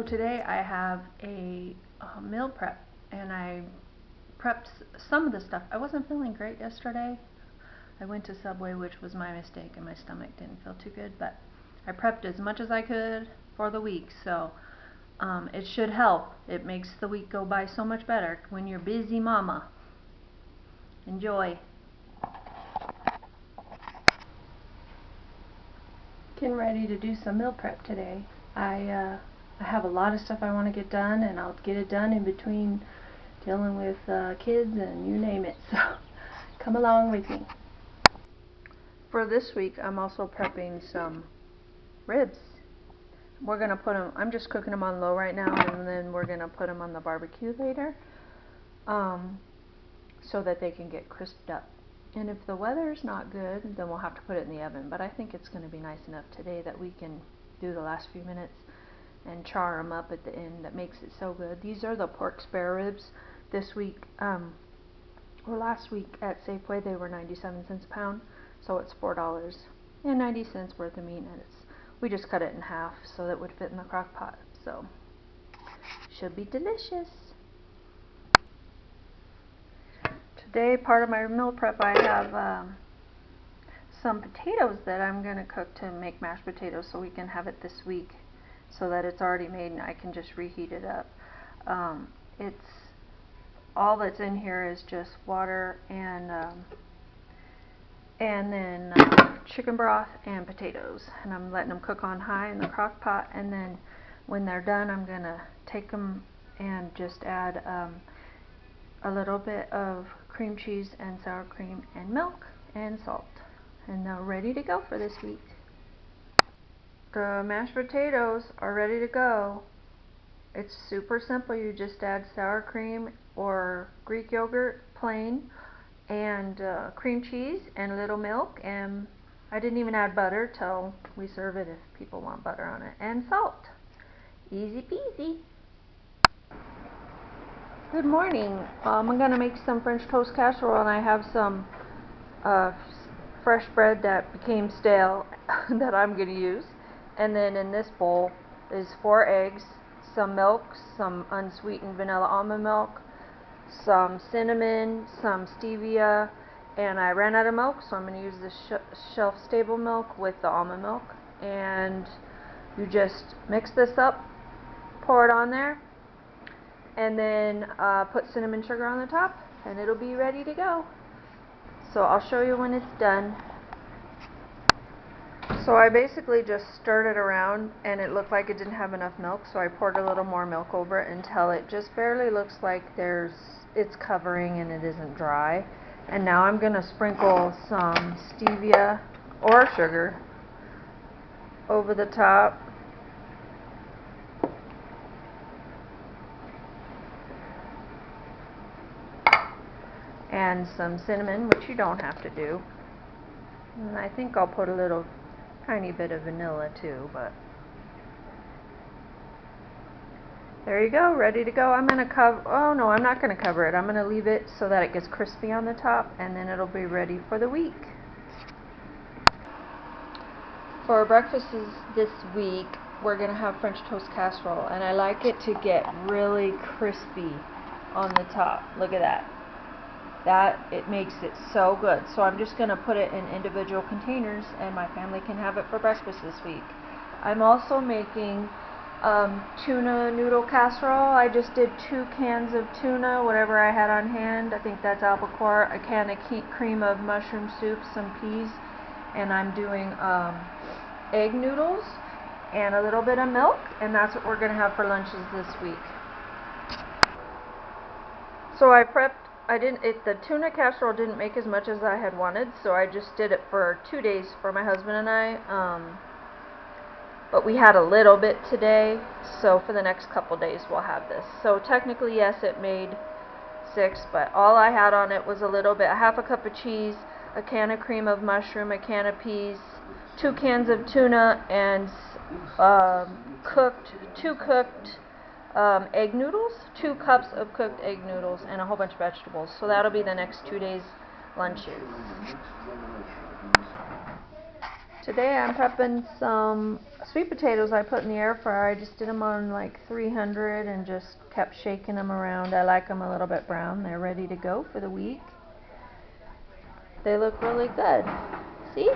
So today I have a meal prep, and I prepped some of the stuff. I wasn't feeling great yesterday. I went to Subway, which was my mistake, and my stomach didn't feel too good, but I prepped as much as I could for the week, so it should help. It makes the week go by so much better when you're busy mama. Enjoy. Getting ready to do some meal prep today. I have a lot of stuff I want to get done, and I'll get it done in between dealing with kids and you name it, so come along with me. For this week, I'm also prepping some ribs. We're going to put them, I'm just cooking them on low right now, and then we're going to put them on the barbecue later so that they can get crisped up. And if the weather's not good, then we'll have to put it in the oven, but I think it's going to be nice enough today that we can do the last few minutes and char them up at the end. That makes it so good. These are the pork spare ribs. This week, or last week at Safeway, they were 97 cents a pound, so it's $4.90 worth of meat, and we just cut it in half so that it would fit in the crock pot, so should be delicious. Today, part of my meal prep, I have some potatoes that I'm going to cook to make mashed potatoes, so we can have it this week, so that it's already made and I can just reheat it up. It's all that's in here is just water and then chicken broth and potatoes, and I'm letting them cook on high in the crock pot, and then when they're done, I'm going to take them and just add a little bit of cream cheese and sour cream and milk and salt, and they're ready to go for this week. The mashed potatoes are ready to go. It's super simple. You just add sour cream or Greek yogurt plain, and cream cheese and a little milk, and I didn't even add butter till we serve it if people want butter on it, and salt. Easy peasy. Good morning. I'm going to make some French toast casserole, and I have some fresh bread that became stale that I'm going to use. And then in this bowl is 4 eggs, some milk, some unsweetened vanilla almond milk, some cinnamon, some stevia, and I ran out of milk, so I'm going to use the shelf-stable milk with the almond milk. And you just mix this up, pour it on there, and then put cinnamon sugar on the top, and it'll be ready to go. So I'll show you when it's done. So I basically just stirred it around, and it looked like it didn't have enough milk, so I poured a little more milk over it until it just barely looks like it's covering and it isn't dry. And now I'm going to sprinkle some stevia or sugar over the top. And some cinnamon, which you don't have to do. And I think I'll put a little tiny bit of vanilla too, but there you go, ready to go. I'm going to I'm not going to cover it. I'm going to leave it so that it gets crispy on the top, and then it'll be ready for the week. For our breakfasts this week, we're going to have French toast casserole, and I like it to get really crispy on the top. Look at that. It makes it so good. So I'm just going to put it in individual containers, and my family can have it for breakfast this week. I'm also making tuna noodle casserole. I just did 2 cans of tuna, whatever I had on hand. I think that's albacore, a can of cream of mushroom soup, some peas, and I'm doing egg noodles and a little bit of milk, and that's what we're going to have for lunches this week. So I prepped. The tuna casserole didn't make as much as I had wanted, so I just did it for 2 days for my husband and I. But we had a little bit today, so for the next couple days we'll have this. So technically, yes, it made 6, but all I had on it was a little bit, half a cup of cheese, a can of cream of mushroom, a can of peas, 2 cans of tuna, and 2 cooked egg noodles, 2 cups of cooked egg noodles, and a whole bunch of vegetables. So that'll be the next 2 days' lunches. Today I'm prepping some sweet potatoes I put in the air fryer. I just did them on like 300 and just kept shaking them around. I like them a little bit brown. They're ready to go for the week. They look really good. See?